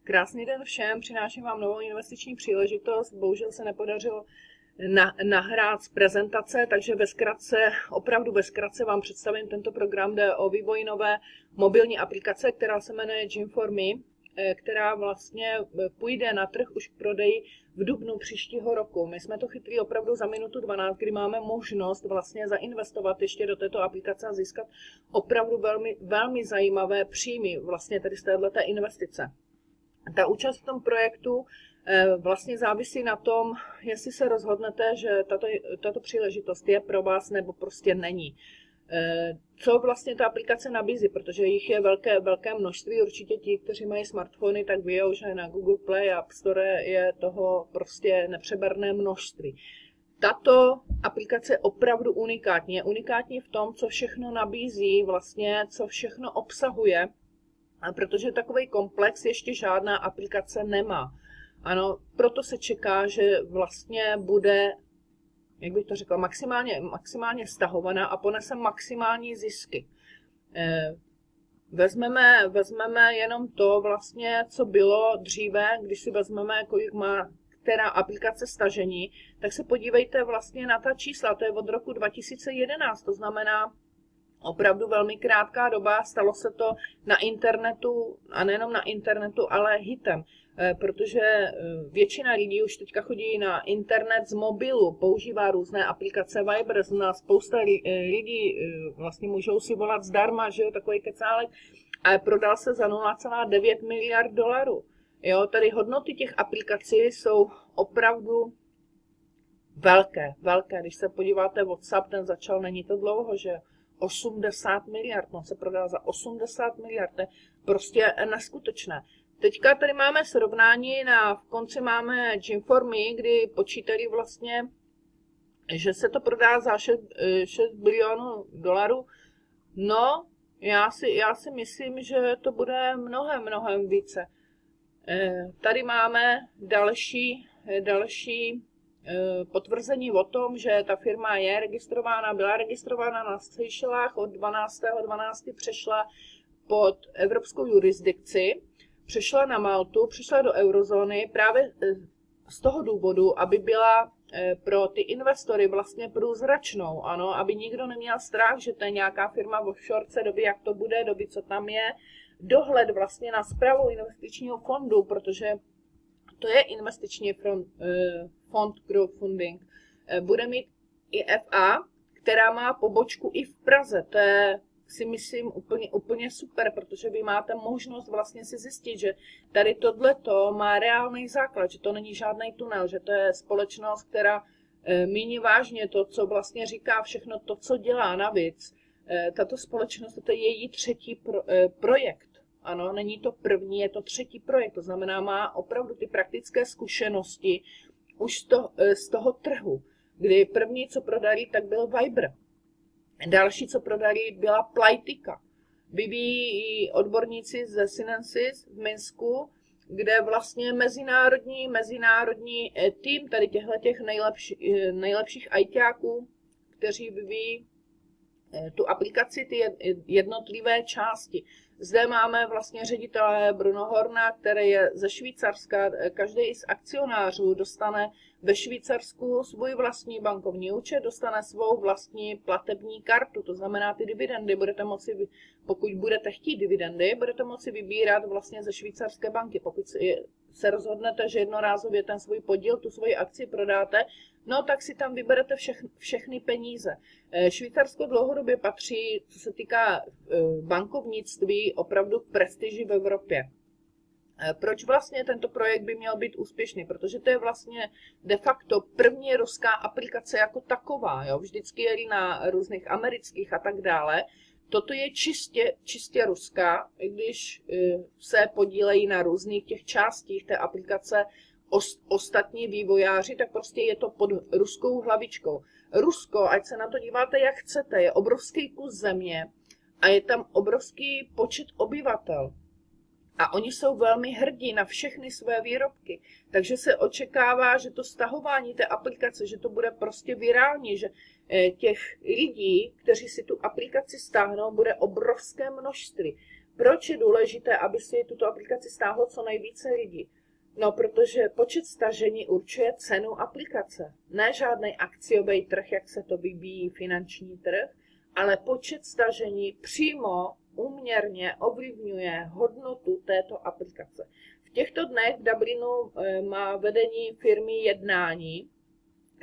Krásný den všem, přináším vám novou investiční příležitost. Bohužel se nepodařilo nahrát z prezentace, takže ve zkratce, opravdu ve zkratce vám představím tento program. Jde o vývoj nové mobilní aplikace, která se jmenuje Gym4Me, která vlastně půjde na trh už k prodeji v dubnu příštího roku. My jsme to chytli opravdu za minutu 12, kdy máme možnost vlastně zainvestovat ještě do této aplikace a získat opravdu velmi zajímavé příjmy vlastně tady z této investice. Ta účast v tom projektu vlastně závisí na tom, jestli se rozhodnete, že tato příležitost je pro vás nebo prostě není. Co vlastně ta aplikace nabízí, protože jich je velké množství, určitě ti, kteří mají smartfony, tak ví, že na Google Play a App Store je toho prostě nepřeberné množství. Tato aplikace je opravdu unikátní. Je unikátní v tom, co všechno nabízí, vlastně, co všechno obsahuje, protože takový komplex ještě žádná aplikace nemá. Ano, proto se čeká, že vlastně bude, jak bych to řekla, maximálně stahovaná a ponese maximální zisky. Vezmeme jenom to vlastně, co bylo dříve, když si vezmeme, kolik má která aplikace stažení, tak se podívejte vlastně na ta čísla, to je od roku 2011, to znamená opravdu velmi krátká doba, stalo se to na internetu, a nejenom na internetu, ale hitem, protože většina lidí už teďka chodí na internet z mobilu, používá různé aplikace Viber, zná spousta lidí, vlastně můžou si volat zdarma, že jo, takový kecálek, a prodal se za 0,9 miliard dolarů. Jo, tady hodnoty těch aplikací jsou opravdu velké. Když se podíváte, WhatsApp, ten začal, není to dlouho, že 80 miliard, on se prodal za 80 miliard, to je prostě neskutečné. Teďka tady máme srovnání, v konci máme Gym4Me, kdy počítali vlastně, že se to prodá za 6 bilionů dolarů. No, já si myslím, že to bude mnohem více. Tady máme další potvrzení o tom, že ta firma je registrována, byla registrována na Seychelách, od 12.12. přešla pod evropskou jurisdikci, přešla na Maltu, přešla do eurozóny právě z toho důvodu, aby byla pro ty investory vlastně průzračnou, ano, aby nikdo neměl strach, že to je nějaká firma offshore, doby, jak to bude, doby, co tam je, dohled vlastně na správu investičního fondu, protože to je investiční fond crowdfunding. Bude mít IFA, která má pobočku i v Praze. To je, si myslím, úplně super, protože vy máte možnost vlastně si zjistit, že tady tohleto má reálný základ, že to není žádný tunel, že to je společnost, která míní vážně to, co vlastně říká, všechno to, co dělá navíc. Tato společnost, to je její třetí projekt. Ano, není to první, je to třetí projekt, to znamená, má opravdu ty praktické zkušenosti už z toho trhu, kdy první, co prodali, tak byl Viber. Další, co prodali, byla Playtika. Vyvíjí odborníci ze Synensis v Minsku, kde vlastně mezinárodní tým tady těch nejlepších ITáků, kteří vyvíjí tu aplikaci, ty jednotlivé části. Zde máme vlastně ředitele Bruno Horna, který je ze Švýcarska. Každý z akcionářů dostane ve Švýcarsku svůj vlastní bankovní účet, dostane svou vlastní platební kartu. To znamená, ty dividendy budete moci, pokud budete chtít dividendy, budete moci vybírat vlastně ze švýcarské banky. Pokud se rozhodnete, že jednorázově ten svůj podíl, tu svoji akci prodáte, no tak si tam vyberete všechny peníze. Švýcarsko dlouhodobě patří, co se týká bankovnictví, opravdu k prestiži v Evropě. Proč vlastně tento projekt by měl být úspěšný? Protože to je vlastně de facto první ruská aplikace jako taková. Jo? Vždycky jeli na různých amerických a tak dále. Toto je čistě ruská, i když se podílejí na různých těch částích té aplikace ostatní vývojáři, tak prostě je to pod ruskou hlavičkou. Rusko, ať se na to díváte jak chcete, je obrovský kus země a je tam obrovský počet obyvatel. A oni jsou velmi hrdí na všechny své výrobky. Takže se očekává, že to stahování té aplikace, že to bude prostě virální, že těch lidí, kteří si tu aplikaci stáhnou, bude obrovské množství. Proč je důležité, aby si tuto aplikaci stáhlo co nejvíce lidí? No, protože počet stažení určuje cenu aplikace. Ne žádný akciový trh, jak se to vyvíjí finanční trh, ale počet stažení přímo úměrně ovlivňuje hodnotu této aplikace. V těchto dnech v Dublinu má vedení firmy jednání,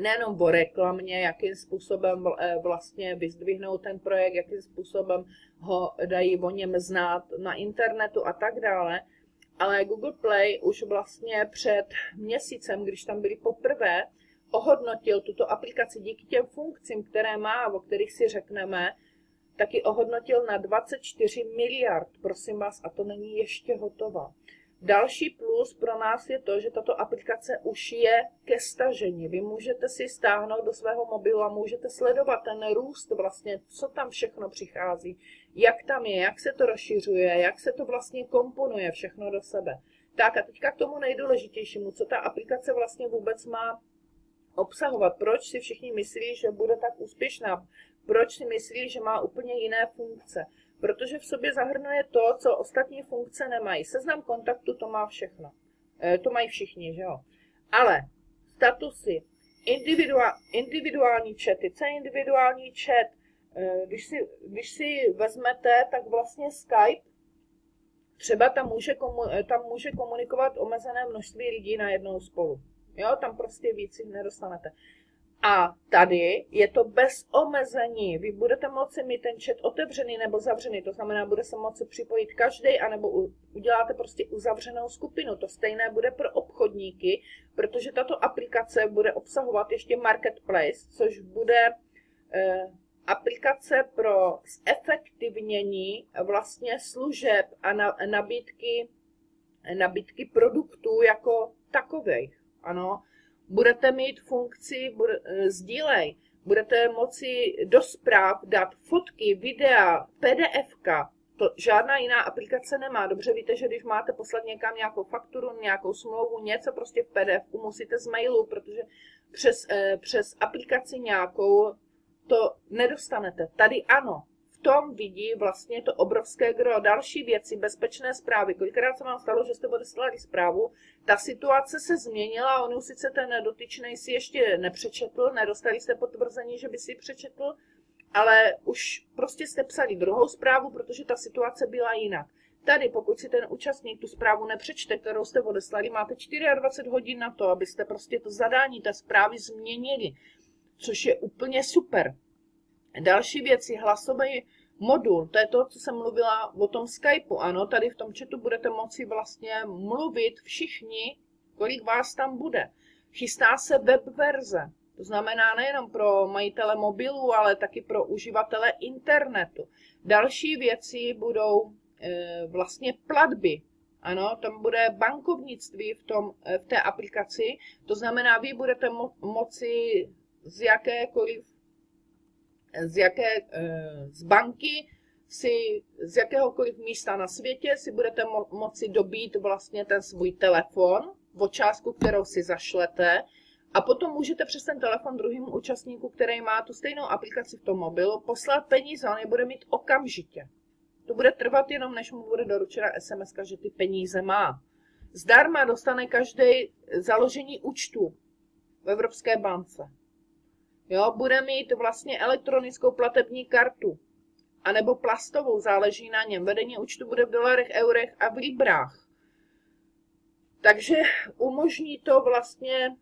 nejenom o reklamě, jakým způsobem vlastně vyzdvihnout ten projekt, jakým způsobem ho dají o něm znát na internetu a tak dále, ale Google Play už vlastně před měsícem, když tam byli poprvé, ohodnotil tuto aplikaci díky těm funkcím, které má, o kterých si řekneme, taky ohodnotil na 24 miliard, prosím vás, a to není ještě hotová. Další plus pro nás je to, že tato aplikace už je ke stažení. Vy můžete si stáhnout do svého mobilu a můžete sledovat ten růst vlastně, co tam všechno přichází, jak tam je, jak se to rozšiřuje, jak se to vlastně komponuje všechno do sebe. Tak a teďka k tomu nejdůležitějšímu, co ta aplikace vlastně vůbec má obsahovat. Proč si všichni myslí, že bude tak úspěšná? Proč si myslí, že má úplně jiné funkce? Protože v sobě zahrnuje to, co ostatní funkce nemají. Seznam kontaktu to má všechno. To mají všichni, že jo? Ale statusy, individuální chaty, co je individuální chat? Když si vezmete, tak vlastně Skype, třeba tam může komunikovat omezené množství lidí najednou spolu. Jo, tam prostě víc jich nedostanete. A tady je to bez omezení. Vy budete moci mít ten chat otevřený nebo zavřený, to znamená, bude se moci připojit každý, anebo uděláte prostě uzavřenou skupinu. To stejné bude pro obchodníky, protože tato aplikace bude obsahovat ještě Marketplace, což bude aplikace pro zefektivnění vlastně služeb a nabídky produktů jako takových. Ano. Budete mít funkci sdílej, budete moci do zpráv dát fotky, videa, PDF-ka. To žádná jiná aplikace nemá. Dobře víte, že když máte poslat někam nějakou fakturu, nějakou smlouvu, něco prostě v PDF-ku musíte z mailu, protože přes aplikaci nějakou to nedostanete. Tady ano. V tom vidí vlastně to obrovské gro. Další věci, bezpečné zprávy. Kolikrát se vám stalo, že jste odeslali zprávu, ta situace se změnila, on už sice ten dotyčný si ještě nepřečetl, nedostali jste potvrzení, že by si přečetl, ale už prostě jste psali druhou zprávu, protože ta situace byla jinak. Tady, pokud si ten účastník tu zprávu nepřečte, kterou jste odeslali, máte 24 hodin na to, abyste prostě to zadání té zprávy změnili, což je úplně super. Další věci, hlasový modul, to je to, co jsem mluvila o tom Skypeu. Ano, tady v tom chatu budete moci vlastně mluvit všichni, kolik vás tam bude. Chystá se web verze, to znamená nejenom pro majitele mobilů, ale taky pro uživatele internetu. Další věci budou vlastně platby. Ano, tam bude bankovnictví v té aplikaci, to znamená, vy budete moci z banky, z jakéhokoliv místa na světě si budete moci dobít vlastně ten svůj telefon o částku, kterou si zašlete, a potom můžete přes ten telefon druhým účastníku, který má tu stejnou aplikaci v tom mobilu, poslat peníze, on je bude mít okamžitě. To bude trvat jenom, než mu bude doručena SMS, že ty peníze má. Zdarma dostane každý založení účtu v Evropské bance. Jo, bude mít vlastně elektronickou platební kartu, anebo plastovou, záleží na něm. Vedení účtu bude v dolarech, eurech a v librách. Takže umožní to vlastně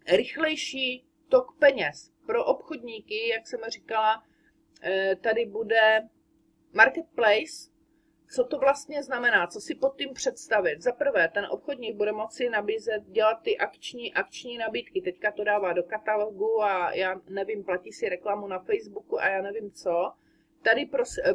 rychlejší tok peněz. Pro obchodníky, jak jsem říkala, tady bude Marketplace. Co to vlastně znamená? Co si pod tím představit? Za prvé, ten obchodník bude moci nabízet, dělat ty akční nabídky. Teďka to dává do katalogu a já nevím, platí si reklamu na Facebooku a já nevím co. Tady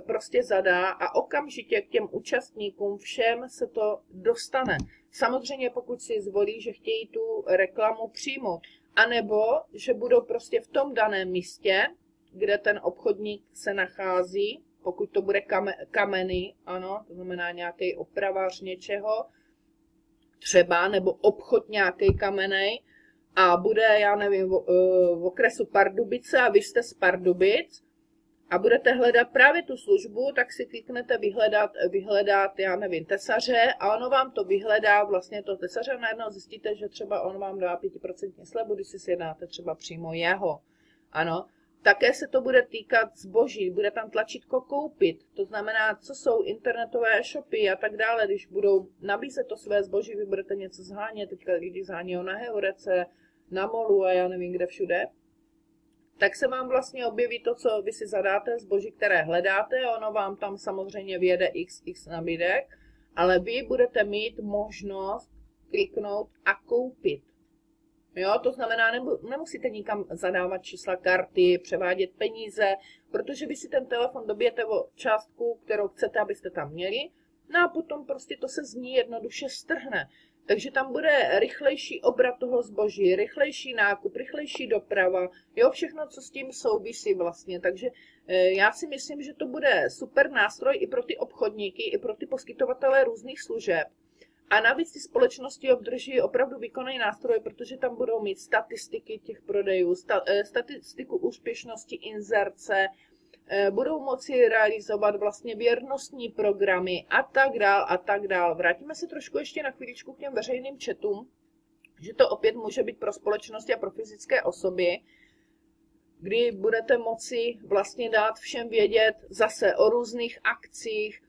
prostě zadá a okamžitě k těm účastníkům všem se to dostane. Samozřejmě pokud si zvolí, že chtějí tu reklamu přijmout. A nebo, že budou prostě v tom daném místě, kde ten obchodník se nachází, pokud to bude kamenný, ano, to znamená nějaký opravář něčeho, třeba, nebo obchod nějaký kamenej, a bude, já nevím, v okresu Pardubice a vy jste z Pardubic, a budete hledat právě tu službu, tak si kliknete vyhledat, já nevím, tesaře a ono vám to vyhledá vlastně to tesaře a najednou zjistíte, že třeba on vám dá 5% slevu, když si sjednáte třeba přímo jeho. Ano, také se to bude týkat zboží, bude tam tlačítko koupit, to znamená, co jsou internetové e-shopy a tak dále, když budou nabízet to své zboží, vy budete něco zhánět, teďka lidi zhánějí na Heurece, na Molu a já nevím kde všude, tak se vám vlastně objeví to, co vy si zadáte, zboží, které hledáte, ono vám tam samozřejmě vyjede XX nabídek, ale vy budete mít možnost kliknout a koupit. Jo, to znamená, nemusíte nikam zadávat čísla karty, převádět peníze, protože vy si ten telefon dobijete o částku, kterou chcete, abyste tam měli, no a potom prostě to se z ní jednoduše strhne. Takže tam bude rychlejší obrat toho zboží, rychlejší nákup, rychlejší doprava, jo, všechno, co s tím souvisí vlastně. Takže já si myslím, že to bude super nástroj i pro ty obchodníky, i pro ty poskytovatele různých služeb. A navíc ty společnosti obdrží opravdu výkonný nástroj, protože tam budou mít statistiky těch prodejů, statistiku úspěšnosti inzerce, budou moci realizovat vlastně věrnostní programy a tak dál a tak dál. Vrátíme se trošku ještě na chvíličku k těm veřejným chatům, že to opět může být pro společnosti a pro fyzické osoby, kdy budete moci vlastně dát všem vědět zase o různých akcích,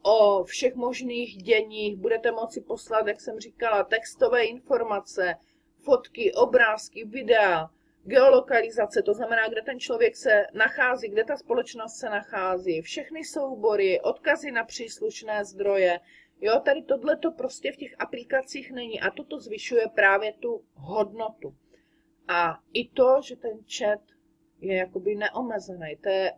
o všech možných děních, budete moci poslat, jak jsem říkala, textové informace, fotky, obrázky, videa, geolokalizace, to znamená, kde ten člověk se nachází, kde ta společnost se nachází, všechny soubory, odkazy na příslušné zdroje. Jo, tady tohleto prostě v těch aplikacích není a toto zvyšuje právě tu hodnotu. A i to, že ten chat je jakoby neomezený, to je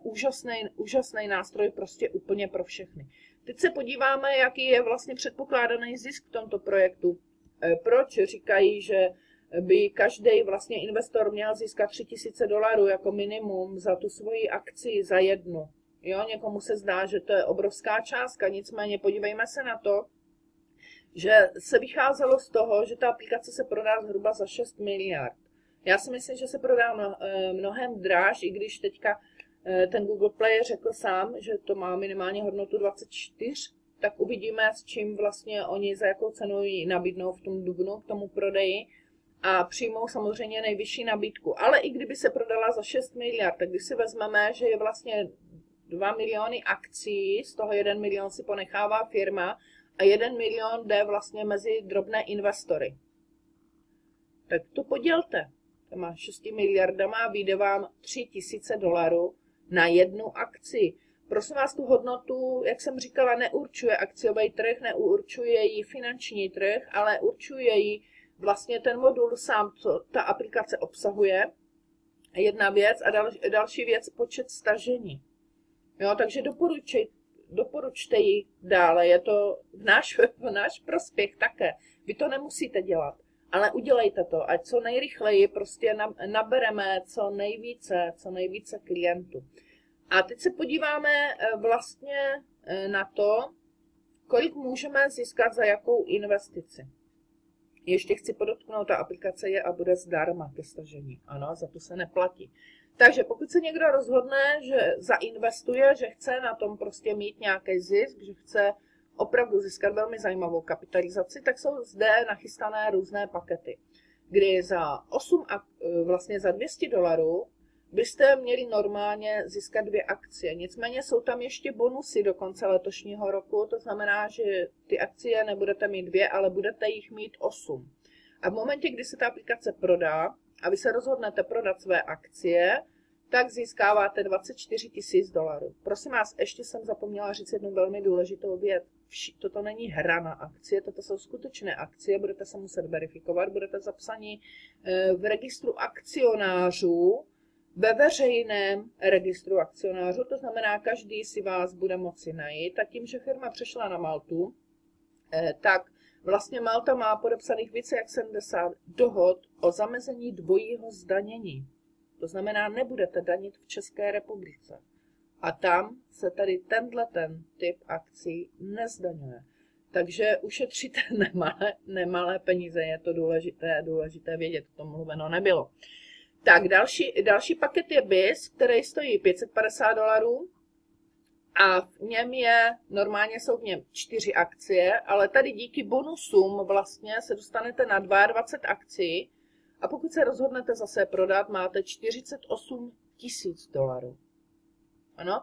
úžasný nástroj prostě úplně pro všechny. Teď se podíváme, jaký je vlastně předpokládaný zisk v tomto projektu. Proč říkají, že by každý vlastně investor měl získat $3000 jako minimum za tu svoji akci za jednu. Jo, někomu se zdá, že to je obrovská částka, nicméně podívejme se na to, že se vycházelo z toho, že ta aplikace se prodá zhruba za 6 miliard. Já si myslím, že se prodá mnohem dráž, i když teďka ten Google Play řekl sám, že to má minimálně hodnotu 24, tak uvidíme, s čím vlastně oni, za jakou cenu ji nabídnou v tom dubnu k tomu prodeji a přijmou samozřejmě nejvyšší nabídku. Ale i kdyby se prodala za 6 miliard, tak když si vezmeme, že je vlastně 2 miliony akcí, z toho 1 milion si ponechává firma a 1 milion jde vlastně mezi drobné investory. Tak to podělte. To má 6 miliardama, vyjde vám $3000 na jednu akci. Prosím vás, tu hodnotu, jak jsem říkala, neurčuje akciový trh, neurčuje ji finanční trh, ale určuje ji vlastně ten modul sám, co ta aplikace obsahuje. Jedna věc a další věc, počet stažení. Jo, takže doporučte ji dále, je to v náš prospěch také. Vy to nemusíte dělat, ale udělejte to, ať co nejrychleji prostě nabereme co nejvíce klientů. A teď se podíváme vlastně na to, kolik můžeme získat za jakou investici. Ještě chci podotknout, ta aplikace je a bude zdarma ke stažení. Ano, za to se neplatí. Takže pokud se někdo rozhodne, že zainvestuje, že chce na tom prostě mít nějaký zisk, že chce opravdu získat velmi zajímavou kapitalizaci, tak jsou zde nachystané různé pakety, kdy vlastně za $200 byste měli normálně získat 2 akcie. Nicméně jsou tam ještě bonusy do konce letošního roku, to znamená, že ty akcie nebudete mít 2, ale budete jich mít 8. A v momentě, kdy se ta aplikace prodá a vy se rozhodnete prodat své akcie, tak získáváte $24 000. Prosím vás, ještě jsem zapomněla říct jednu velmi důležitou věc. Toto není hra na akcie, toto jsou skutečné akcie, budete se muset verifikovat, budete zapsaní v registru akcionářů, ve veřejném registru akcionářů, to znamená, každý si vás bude moci najít. A tím, že firma přešla na Maltu, tak vlastně Malta má podepsaných více jak 70 dohod o zamezení dvojího zdanění. To znamená, nebudete danit v České republice. A tam se tady ten typ akcí nezdaňuje. Takže ušetříte nemalé peníze, je to důležité vědět, o tom mluveno nebylo. Tak, další paket je BIS, který stojí $550 a v něm normálně jsou v něm 4 akcie, ale tady díky bonusům vlastně se dostanete na 22 akcí a pokud se rozhodnete zase prodat, máte $48 000. Ano,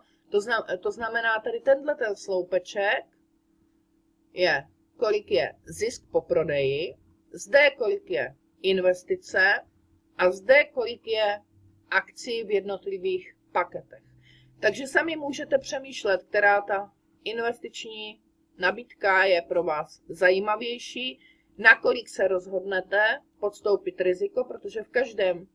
to znamená tady ten sloupeček je, kolik je zisk po prodeji, zde kolik je investice a zde kolik je akcí v jednotlivých paketech. Takže sami můžete přemýšlet, která ta investiční nabídka je pro vás zajímavější, nakolik se rozhodnete podstoupit riziko, protože v každém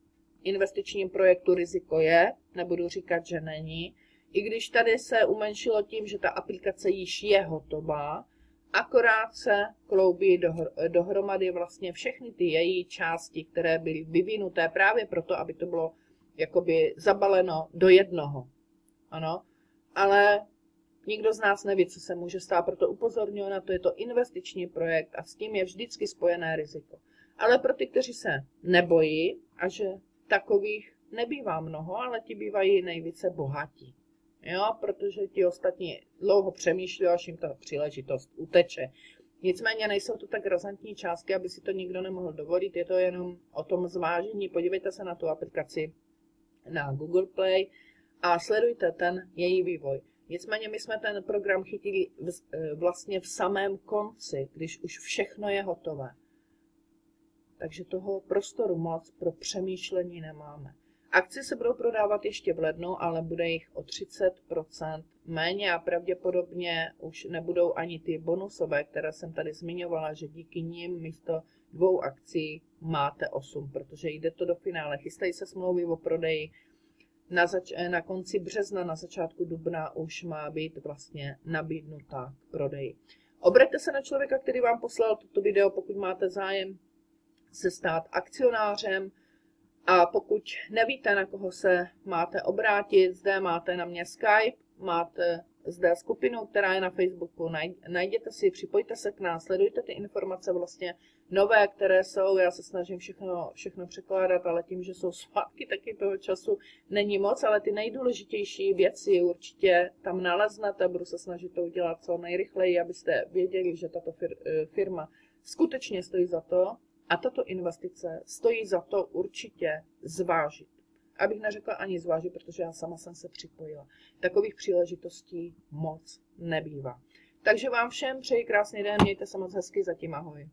investičním projektu riziko je, nebudu říkat, že není, i když tady se umenšilo tím, že ta aplikace již je hotová, akorát se kloubí dohromady vlastně všechny ty její části, které byly vyvinuté právě proto, aby to bylo jakoby zabaleno do jednoho. Ano, ale nikdo z nás neví, co se může stát, proto upozorňuji na to, je to investiční projekt a s tím je vždycky spojené riziko. Ale pro ty, kteří se nebojí, a že takových nebývá mnoho, ale ti bývají nejvíce bohatí. Jo, protože ti ostatní dlouho přemýšlí, až jim ta příležitost uteče. Nicméně nejsou to tak razantní částky, aby si to nikdo nemohl dovolit, je to jenom o tom zvážení. Podívejte se na tu aplikaci na Google Play a sledujte ten její vývoj. Nicméně my jsme ten program chytili vlastně v samém konci, když už všechno je hotové. Takže toho prostoru moc pro přemýšlení nemáme. Akcie se budou prodávat ještě v lednu, ale bude jich o 30% méně a pravděpodobně už nebudou ani ty bonusové, které jsem tady zmiňovala, že díky nim místo 2 akcí máte 8, protože jde to do finále. Chystají se smlouvy o prodeji. Na konci března, na začátku dubna už má být vlastně nabídnutá k prodeji. Obraťte se na člověka, který vám poslal toto video, pokud máte zájem se stát akcionářem. A pokud nevíte, na koho se máte obrátit, zde máte na mě Skype, máte zde skupinu, která je na Facebooku, najděte si, připojte se k nás, sledujte ty informace vlastně nové, které jsou, já se snažím všechno překládat, ale tím, že jsou svátky, taky toho času není moc, ale ty nejdůležitější věci určitě tam naleznete, budu se snažit to udělat co nejrychleji, abyste věděli, že tato firma skutečně stojí za to, a tato investice stojí za to určitě zvážit. Abych neřekla ani zvážit, protože já sama jsem se připojila. Takových příležitostí moc nebývá. Takže vám všem přeji krásný den, mějte se moc hezky, zatím ahoj.